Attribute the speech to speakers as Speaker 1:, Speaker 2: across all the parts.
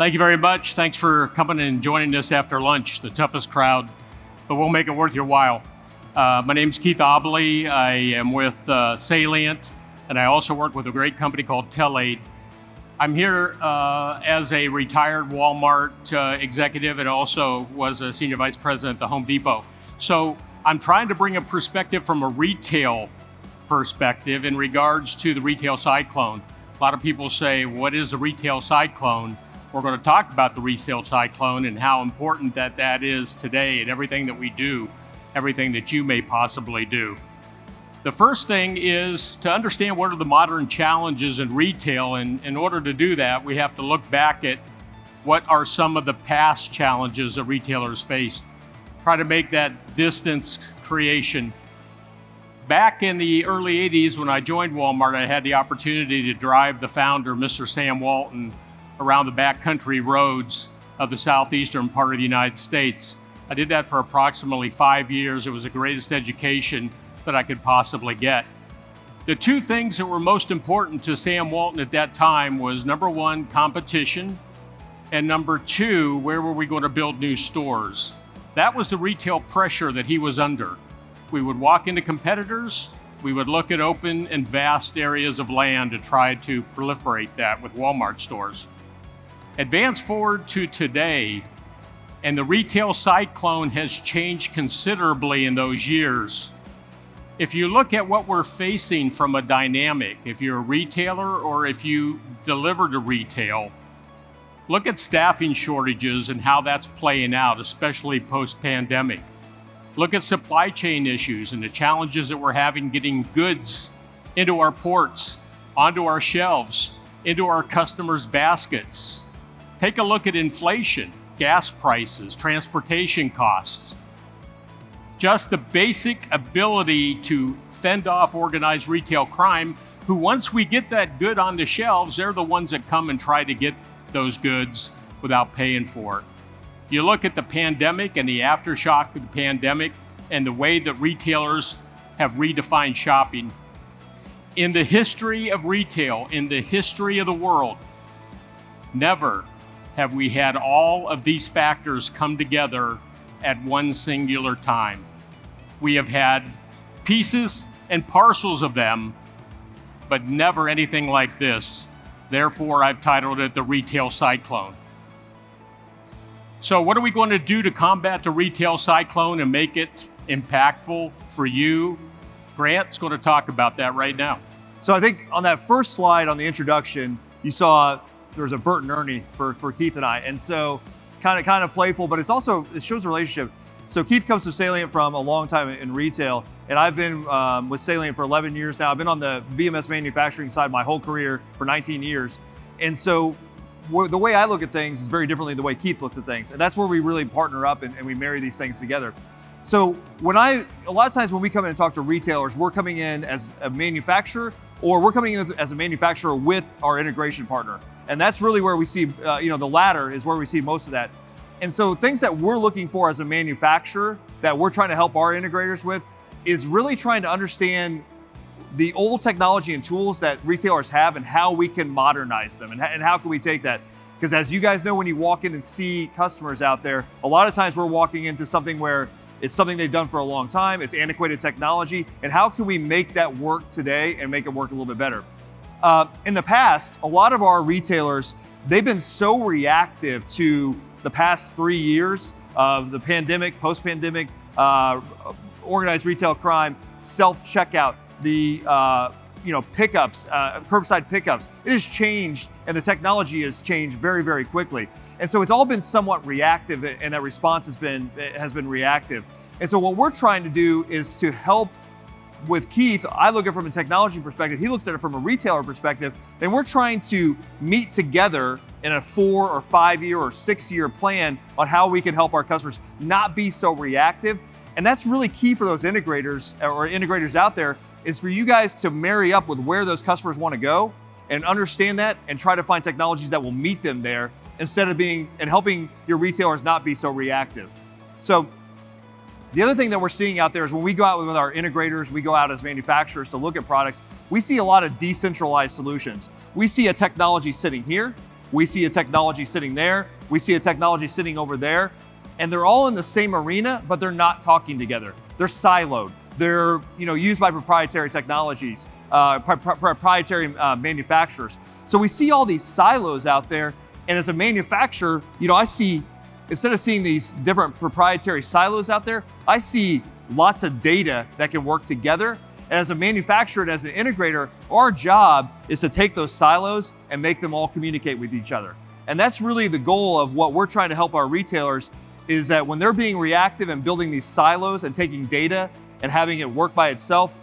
Speaker 1: Thank you very much. Thanks for coming and joining us after lunch, the toughest crowd, but we'll make it worth your while. My name's Keith Obley. I am with Salient, and I also work with a great company called TelAid. I'm here as a retired Walmart executive and also was a senior vice president at the Home Depot. So I'm trying to bring a perspective from a retail perspective in regards to the retail cyclone. A lot of people say, what is the retail cyclone? We're going to talk about the retail cyclone and how important that is today and everything that we do, everything that you may possibly do. The first thing is to understand what are the modern challenges in retail, and in order to do that, we have to look back at what are some of the past challenges that retailers faced. Try to make that distance creation. Back in the early 80s when I joined Walmart, I had the opportunity to drive the founder, Mr. Sam Walton, around the backcountry roads of the southeastern part of the United States. I did that for approximately 5 years. It was the greatest education that I could possibly get. The two things that were most important to Sam Walton at that time was number one, competition, and number two, where were we going to build new stores? That was the retail pressure that he was under. We would walk into competitors, we would look at open and vast areas of land to try to proliferate that with Walmart stores. Advance forward to today, and the retail cyclone has changed considerably in those years. If you look at what we're facing from a dynamic, if you're a retailer or if you deliver to retail, look at staffing shortages and how that's playing out, especially post-pandemic. Look at supply chain issues and the challenges that we're having getting goods into our ports, onto our shelves, into our customers' baskets. Take a look at inflation, gas prices, transportation costs. Just the basic ability to fend off organized retail crime, who once we get that good on the shelves, they're the ones that come and try to get those goods without paying for it. You look at the pandemic and the aftershock of the pandemic and the way that retailers have redefined shopping. In the history of retail, in the history of the world, never have we had all of these factors come together at one singular time. We have had pieces and parcels of them, but never anything like this. Therefore, I've titled it the retail cyclone. So what are we going to do to combat the retail cyclone and make it impactful for you? Grant's going to talk about that right now.
Speaker 2: So I think on that first slide on the introduction, you saw there's a Bert and Ernie for Keith and I. And so kind of playful, but it shows a relationship. So Keith comes to Salient from a long time in retail, and I've been with Salient for 11 years now. I've been on the VMS manufacturing side my whole career for 19 years. And so the way I look at things is very differently than the way Keith looks at things. And that's where we really partner up and we marry these things together. So a lot of times when we come in and talk to retailers, we're coming in as a manufacturer, or we're coming in as a manufacturer with our integration partner. And that's really where we see, the latter is where we see most of that. And so things that we're looking for as a manufacturer that we're trying to help our integrators with is really trying to understand the old technology and tools that retailers have and how we can modernize them and how can we take that. Because as you guys know, when you walk in and see customers out there, a lot of times we're walking into something where it's something they've done for a long time, it's antiquated technology, and how can we make that work today and make it work a little bit better? In the past, a lot of our retailers, they've been so reactive to the past 3 years of the pandemic, post-pandemic, organized retail crime, self-checkout, the pickups, curbside pickups. It has changed, and the technology has changed very, very quickly. And so it's all been somewhat reactive, and that response has been reactive. And so what we're trying to do is to help with Keith. I look at it from a technology perspective, he looks at it from a retailer perspective, and we're trying to meet together in a 4 or 5 year or 6 year plan on how we can help our customers not be so reactive. And that's really key for those integrators or integrators out there, is for you guys to marry up with where those customers want to go and understand that and try to find technologies that will meet them there instead of helping your retailers not be so reactive. So the other thing that we're seeing out there is when we go out with our integrators, we go out as manufacturers to look at products, we see a lot of decentralized solutions. We see a technology sitting here, we see a technology sitting there, we see a technology sitting over there, and they're all in the same arena, but they're not talking together. They're siloed. They're used by proprietary technologies, proprietary manufacturers. So we see all these silos out there, and as a manufacturer, I see, instead of seeing these different proprietary silos out there, I see lots of data that can work together. And as a manufacturer and as an integrator, our job is to take those silos and make them all communicate with each other. And that's really the goal of what we're trying to help our retailers, is that when they're being reactive and building these silos and taking data and having it work by itself,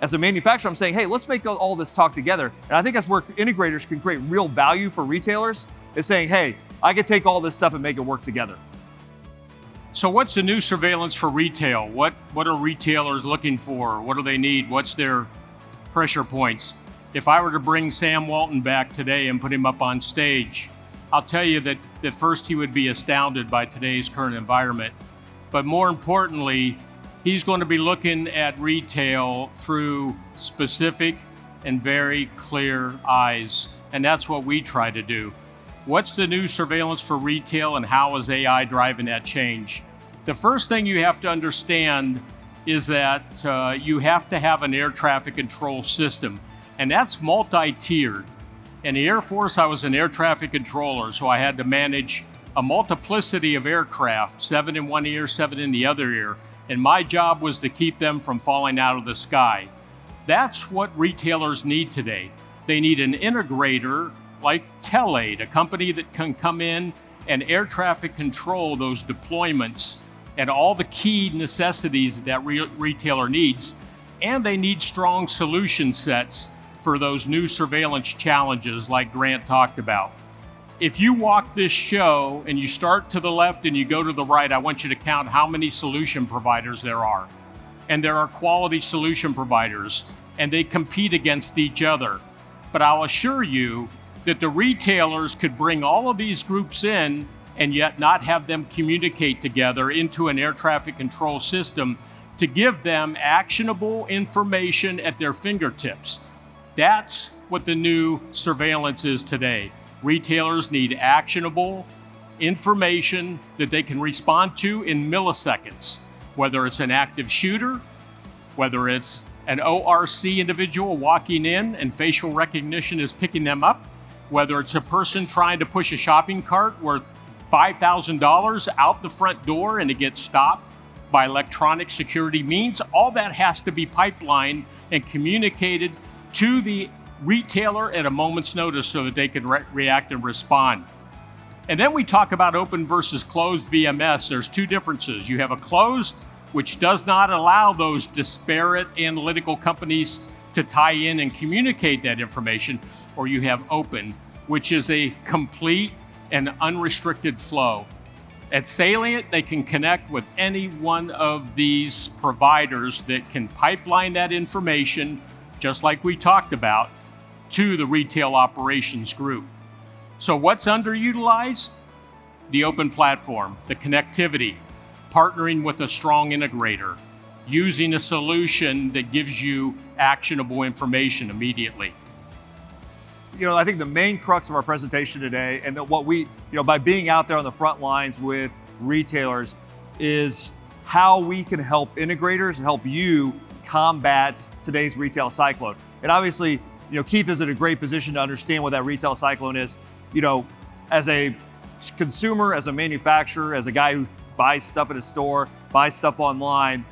Speaker 2: as a manufacturer, I'm saying, hey, let's make all this talk together. And I think that's where integrators can create real value for retailers, is saying, hey, I can take all this stuff and make it work together.
Speaker 1: So what's the new surveillance for retail? What are retailers looking for? What do they need? What's their pressure points? If I were to bring Sam Walton back today and put him up on stage, I'll tell you that at first he would be astounded by today's current environment. But more importantly, he's going to be looking at retail through specific and very clear eyes. And that's what we try to do. What's the new surveillance for retail, and how is AI driving that change? The first thing you have to understand is that you have to have an air traffic control system, and that's multi-tiered. In the Air Force, I was an air traffic controller, so I had to manage a multiplicity of aircraft, 7 in one ear, 7 in the other ear, and my job was to keep them from falling out of the sky. That's what retailers need today. They need an integrator like Telaid, a company that can come in and air traffic control those deployments and all the key necessities that retailer needs. And they need strong solution sets for those new surveillance challenges like Grant talked about. If you walk this show and you start to the left and you go to the right, I want you to count how many solution providers there are. And there are quality solution providers, and they compete against each other. But I'll assure you that the retailers could bring all of these groups in and yet not have them communicate together into an air traffic control system to give them actionable information at their fingertips. That's what the new surveillance is today. Retailers need actionable information that they can respond to in milliseconds, whether it's an active shooter, whether it's an ORC individual walking in and facial recognition is picking them up, whether it's a person trying to push a shopping cart worth $5,000 out the front door and it gets stopped by electronic security means. All that has to be pipelined and communicated to the retailer at a moment's notice so that they can react and respond. And then we talk about open versus closed VMS. There's two differences. You have a closed, which does not allow those disparate analytical companies to tie in and communicate that information, or you have open, which is a complete and unrestricted flow. At Salient, they can connect with any one of these providers that can pipeline that information, just like we talked about, to the retail operations group. So what's underutilized? The open platform, the connectivity, partnering with a strong integrator, using a solution that gives you actionable information immediately.
Speaker 2: I think the main crux of our presentation today, and that what we, by being out there on the front lines with retailers, is how we can help integrators and help you combat today's retail cyclone. And obviously, Keith is in a great position to understand what that retail cyclone is. As a consumer, as a manufacturer, as a guy who buys stuff at a store, buys stuff online,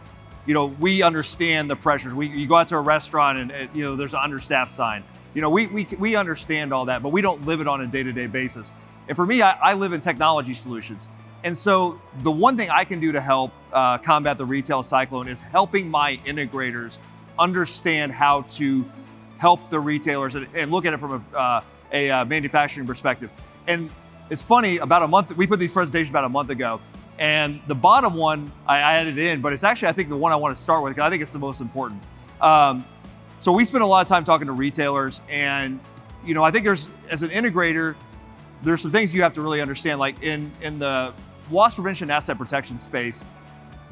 Speaker 2: we understand the pressures. You go out to a restaurant and there's an understaffed sign. We understand all that, but we don't live it on a day-to-day basis. And for me, I live in technology solutions. And so the one thing I can do to help combat the retail cyclone is helping my integrators understand how to help the retailers and look at it from a manufacturing perspective. And it's funny, we put these presentations about a month ago, and the bottom one I added in, but it's actually, I think, the one I want to start with, because I think it's the most important. So we spend a lot of time talking to retailers, and I think as an integrator, there's some things you have to really understand. Like in the loss prevention asset protection space,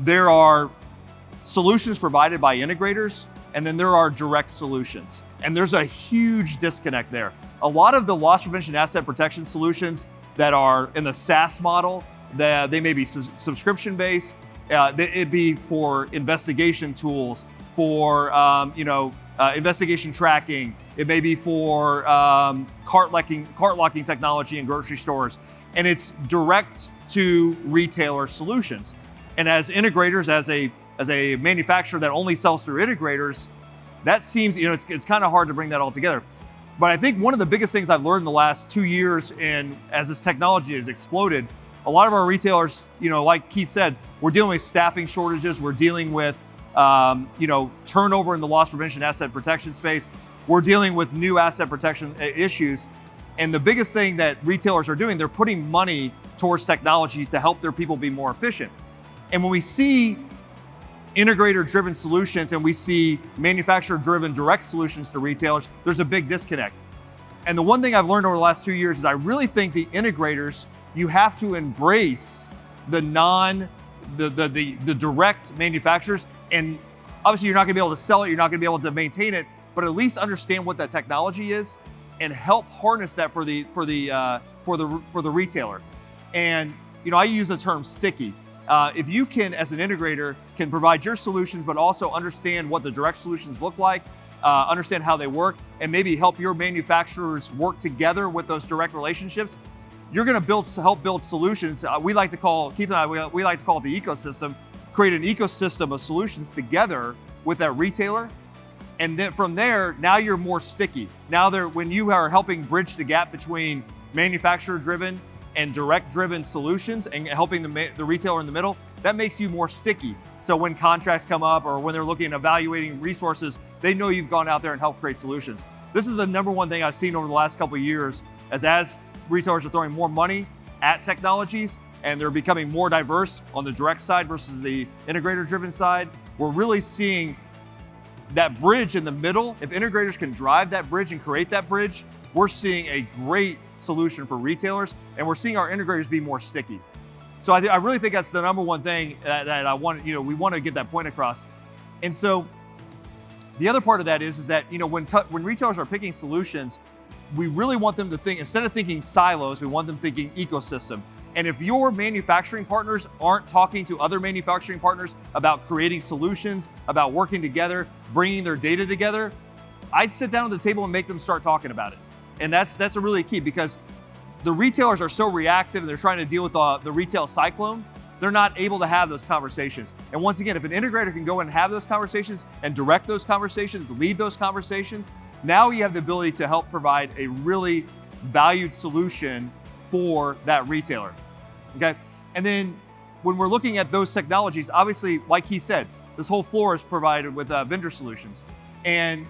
Speaker 2: there are solutions provided by integrators, and then there are direct solutions. And there's a huge disconnect there. a lot of the loss prevention asset protection solutions that are in the SaaS model, that they may be subscription based. It'd be for investigation tools, for investigation tracking. It may be for cart locking technology in grocery stores, and it's direct to retailer solutions. And as integrators, as a manufacturer that only sells through integrators, that seems, it's kind of hard to bring that all together. But I think one of the biggest things I've learned in the last 2 years, and as this technology has exploded, a lot of our retailers, like Keith said, we're dealing with staffing shortages, we're dealing with turnover in the loss prevention asset protection space, we're dealing with new asset protection issues. And the biggest thing that retailers are doing, they're putting money towards technologies to help their people be more efficient. And when we see integrator-driven solutions and we see manufacturer-driven direct solutions to retailers, there's a big disconnect. And the one thing I've learned over the last 2 years is I really think the integrators, you have to embrace the direct manufacturers. And obviously you're not gonna be able to sell it, you're not gonna be able to maintain it, but at least understand what that technology is and help harness that for the retailer. And I use the term sticky. If you can, as an integrator, can provide your solutions, but also understand what the direct solutions look like, understand how they work, and maybe help your manufacturers work together with those direct relationships, you're going to help build solutions. We like to call, Keith and I, we like to call it the ecosystem. Create an ecosystem of solutions together with that retailer, and then from there, now you're more sticky. Now, when you are helping bridge the gap between manufacturer-driven and direct-driven solutions and helping the retailer in the middle, that makes you more sticky. So when contracts come up or when they're looking at evaluating resources, they know you've gone out there and helped create solutions. This is the number one thing I've seen over the last couple of years as retailers are throwing more money at technologies and they're becoming more diverse on the direct side versus the integrator-driven side. We're really seeing that bridge in the middle. If integrators can drive that bridge and create that bridge, we're seeing a great solution for retailers, and we're seeing our integrators be more sticky. So I really think that's the number one thing that I want. We want to get that point across. And so the other part of that is that when retailers are picking solutions, we really want them to think, instead of thinking silos, we want them thinking ecosystem. And if your manufacturing partners aren't talking to other manufacturing partners about creating solutions, about working together, bringing their data together, I'd sit down at the table and make them start talking about it. And that's a really key, because the retailers are so reactive and they're trying to deal with the retail cyclone, they're not able to have those conversations. And once again, if an integrator can go and have those conversations and direct those conversations, lead those conversations, now you have the ability to help provide a really valued solution for that retailer. Okay? And then when we're looking at those technologies, obviously, like he said, this whole floor is provided with vendor solutions. And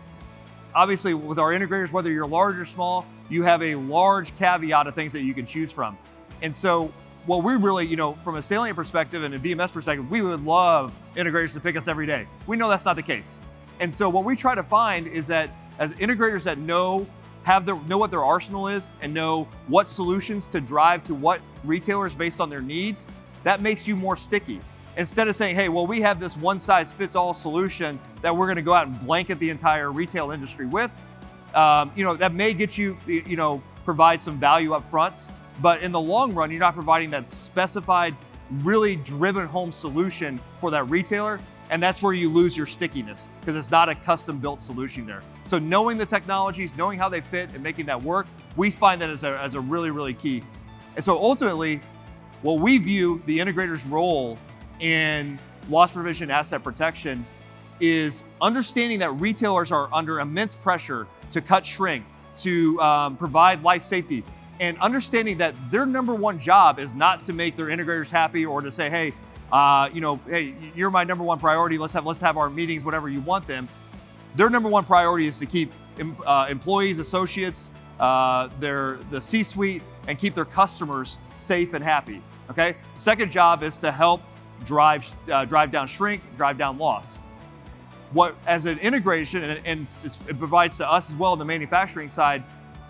Speaker 2: obviously with our integrators, whether you're large or small, you have a large caveat of things that you can choose from. And so what we really, from a Salient perspective and a VMS perspective, we would love integrators to pick us every day. We know that's not the case. And so what we try to find is that as integrators that know what their arsenal is and know what solutions to drive to what retailers based on their needs, that makes you more sticky. Instead of saying, hey, well, we have this one size fits all solution that we're going to go out and blanket the entire retail industry with, that may get you, provide some value up front, but in the long run, you're not providing that specified, really driven home solution for that retailer. And that's where you lose your stickiness, because it's not a custom built solution there. So knowing the technologies, knowing how they fit and making that work, we find that as a really, really key. And so ultimately, what we view the integrator's role in loss prevention asset protection is understanding that retailers are under immense pressure to cut shrink, to provide life safety, and understanding that their number one job is not to make their integrators happy or to say, hey, hey, you're my number one priority. Let's have our meetings, whatever you want them. Their number one priority is to keep employees, associates, the C-suite, and keep their customers safe and happy. Okay. The second job is to help drive down shrink, drive down loss. What as an integration and it provides to us as well on the manufacturing side,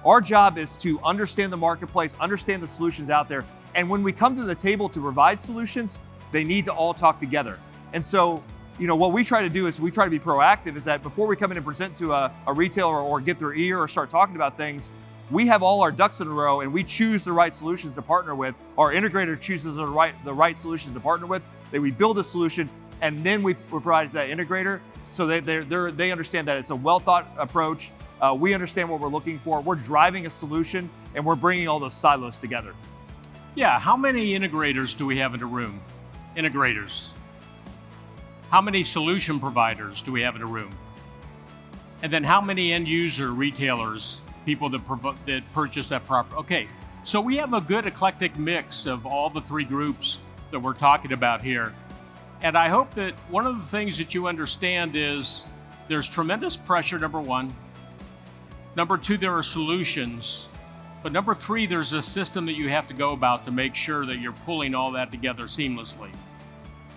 Speaker 2: our job is to understand the marketplace, understand the solutions out there, and when we come to the table to provide solutions, they need to all talk together. And so, what we try to do is we try to be proactive, is that before we come in and present to a retailer or get their ear or start talking about things, we have all our ducks in a row and we choose the right solutions to partner with. Our integrator chooses the right solutions to partner with. That we build a solution and then we provide that integrator so they understand that it's a well thought approach. We understand what we're looking for. We're driving a solution and we're bringing all those silos together.
Speaker 1: Yeah, how many integrators do we have in the room? Integrators. How many solution providers do we have in the room? And then how many end user retailers, people that purchase that property? Okay, so we have a good eclectic mix of all the three groups that we're talking about here. And I hope that one of the things that you understand is there's tremendous pressure, number one. Number two, there are solutions. But number three, there's a system that you have to go about to make sure that you're pulling all that together seamlessly.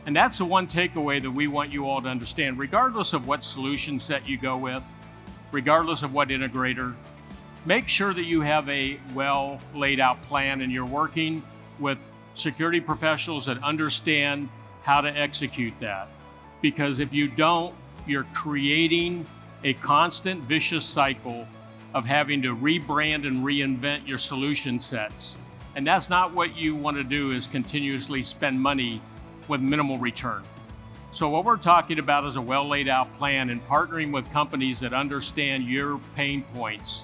Speaker 1: And that's the one takeaway that we want you all to understand, regardless of what solution set you go with, regardless of what integrator, make sure that you have a well laid out plan and you're working with security professionals that understand how to execute that. Because if you don't, you're creating a constant vicious cycle of having to rebrand and reinvent your solution sets. And that's not what you want to do, is continuously spend money with minimal return. So what we're talking about is a well laid out plan and partnering with companies that understand your pain points,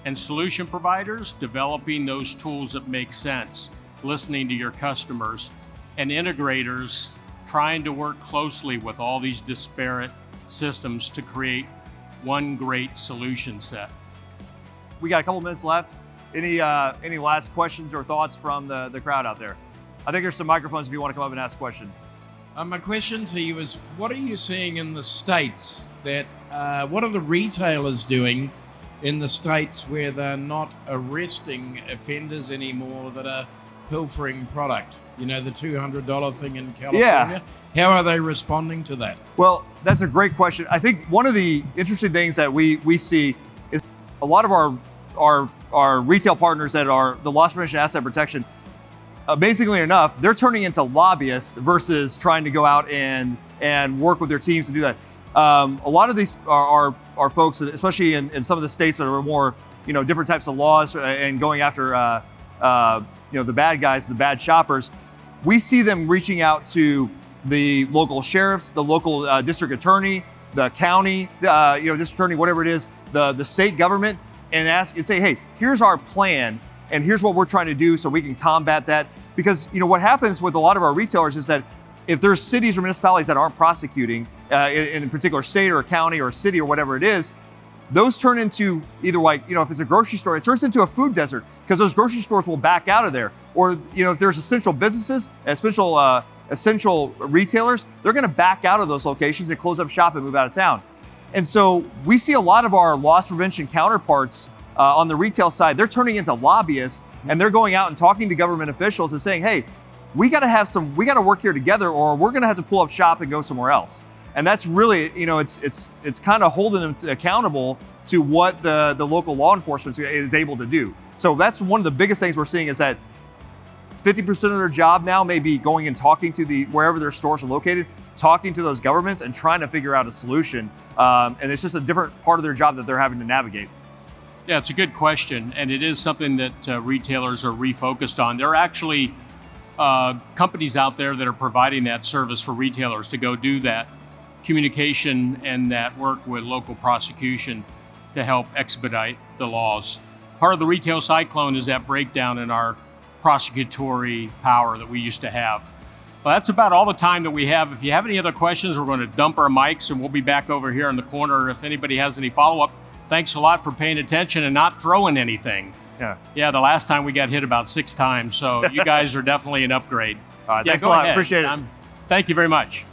Speaker 1: and solution providers developing those tools that make sense, listening to your customers, and integrators trying to work closely with all these disparate systems to create one great solution set.
Speaker 2: We got a couple minutes left. Any last questions or thoughts from the crowd out there? I think there's some microphones if you want to come up and ask a question.
Speaker 3: My question to you is, what are you seeing in the States that, what are the retailers doing in the States where they're not arresting offenders anymore that are pilfering product? You know, the $200 thing in California. Yeah. How are they responding to that?
Speaker 2: Well, that's a great question. I think one of the interesting things that we see is a lot of our retail partners that are the loss prevention asset protection, amazingly enough, they're turning into lobbyists versus trying to go out and work with their teams to do that. A lot of these are folks, especially in some of the states that are more, different types of laws and going after, the bad guys, the bad shoppers. We see them reaching out to the local sheriffs, the local district attorney, the county, district attorney, whatever it is, the state government, and say, hey, here's our plan, and here's what we're trying to do so we can combat that. Because what happens with a lot of our retailers is that if there's cities or municipalities that aren't prosecuting in a particular state or a county or a city or whatever it is, those turn into either if it's a grocery store, it turns into a food desert because those grocery stores will back out of there. Or, if there's essential businesses, essential retailers, they're going to back out of those locations and close up shop and move out of town. And so we see a lot of our loss prevention counterparts on the retail side, they're turning into lobbyists and they're going out and talking to government officials and saying, hey, we got to work here together or we're going to have to pull up shop and go somewhere else. And that's really, it's kind of holding them accountable to what the local law enforcement is able to do. So that's one of the biggest things we're seeing is that 50% of their job now may be going and talking to wherever their stores are located, talking to those governments and trying to figure out a solution. And it's just a different part of their job that they're having to navigate.
Speaker 1: Yeah, it's a good question. And it is something that retailers are refocused on. There are actually companies out there that are providing that service for retailers to go do that communication and that work with local prosecution to help expedite the laws. Part of the retail cyclone is that breakdown in our prosecutory power that we used to have. Well, that's about all the time that we have. If you have any other questions, we're going to dump our mics and we'll be back over here in the corner if anybody has any follow-up. Thanks a lot for paying attention and not throwing anything. Yeah, the last time we got hit about 6 times, so you guys are definitely an upgrade.
Speaker 2: All right, thanks a lot.
Speaker 1: Ahead.
Speaker 2: Appreciate it.
Speaker 1: Thank you very much.